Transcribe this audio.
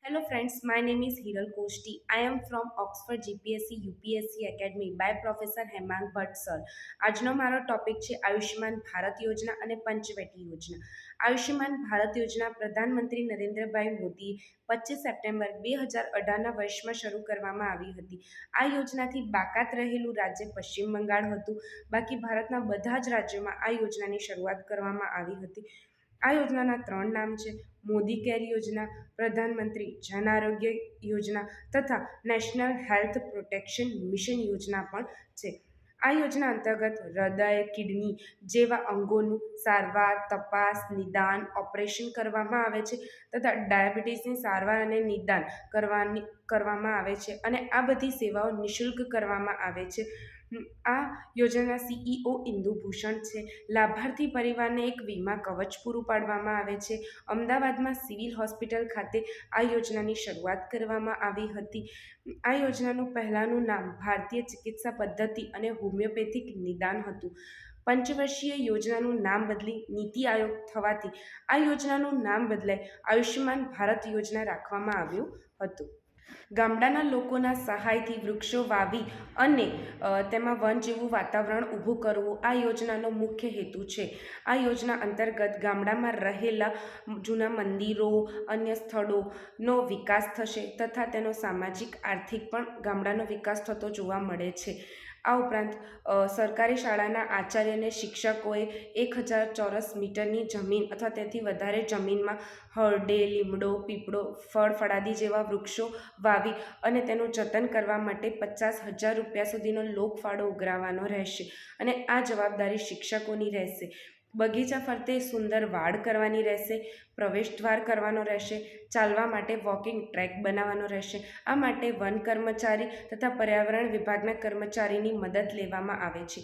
Hello friends, my name is Hiral Koshti. I am from Oxford GPSC UPSC Academy by Professor Hemang Bhatt sir. આજનો મારો topic છે આયુષ્યમાન ભારત યોજના અને પંચવટી યોજના. આયુષ્યમાન ભારત યોજના પ્રધાનમંત્રી નરેન્દ્રભાઈ મોદી 25 સપ્ટેમ્બર 2018ના વર્ષમાં શરૂ કરવામાં આવી હતી. આ યોજનાથી બાકાત રહેલું રાજ્ય પશ્ચિમ બંગાળ હતું. બાકી ભારતના બધા જ રાજ્યોમાં આ યોજનાની શરૂઆત કરવામાં આવી હતી. આ યોજનાના 3 નામ છે: મોદી કેર યોજના, પ્રધાનમંત્રી જન આરોગ્ય યોજના તથા નેશનલ હેલ્થ પ્રોટેક્શન મિશન યોજના પણ છે. આ યોજના અંતર્ગત હૃદય, કિડની જેવા અંગોનું સારવાર, તપાસ, નિદાન, ઓપરેશન કરવામાં આવે છે તથા ડાયાબિટીસની સારવાર અને નિદાન કરવામાં આવે છે અને આ બધી સેવાઓ નિઃશુલ્ક કરવામાં આવે છે. આ યોજનાના સીઈઓ ઇન્દુ ભૂષણ છે. લાભાર્થી પરિવારને એક વીમા કવચ પૂરું પાડવામાં આવે છે. અમદાવાદમાં સિવિલ હોસ્પિટલ ખાતે આ યોજનાની શરૂઆત કરવામાં આવી હતી. આ યોજનાનું પહેલાંનું નામ ભારતીય ચિકિત્સા પદ્ધતિ અને હોમિયોપેથિક નિદાન હતું. પંચવર્ષીય યોજનાનું નામ બદલી નીતિ આયોગ થવાથી આ યોજનાનું નામ બદલાઈ આયુષ્યમાન ભારત યોજના રાખવામાં આવ્યું હતું. ગામડાના લોકોના સહાયથી વૃક્ષો વાવી અને તેમાં વન જેવું વાતાવરણ ઊભું કરવું આ યોજનાનો મુખ્ય હેતુ છે. આ યોજના અંતર્ગત ગામડામાં રહેલા જૂના મંદિરો, અન્ય સ્થળોનો વિકાસ થશે તથા તેનો સામાજિક આર્થિક પણ ગામડાનો વિકાસ થતો જોવા મળે છે. આ ઉપરાંત સરકારી શાળાના આચાર્ય અને શિક્ષકોએ 1000 ચોરસ મીટરની જમીન અથવા તેથી વધારે જમીનમાં હરડે, લીમડો, પીપળો, ફળાદી જેવા વૃક્ષો વાવી અને તેનું જતન કરવા માટે 50,000 રૂપિયા સુધીનો લોકફાળો ઉઘરાવવાનો રહેશે અને આ જવાબદારી શિક્ષકોની રહેશે. બગીચા ફરતે સુંદર વાડ કરવાની રહેશે, પ્રવેશદ્વાર કરવાનો રહેશે, ચાલવા માટે વોકિંગ ટ્રેક બનાવવાનો રહેશે. આ માટે વન કર્મચારી તથા પર્યાવરણ વિભાગના કર્મચારીની મદદ લેવામાં આવે છે.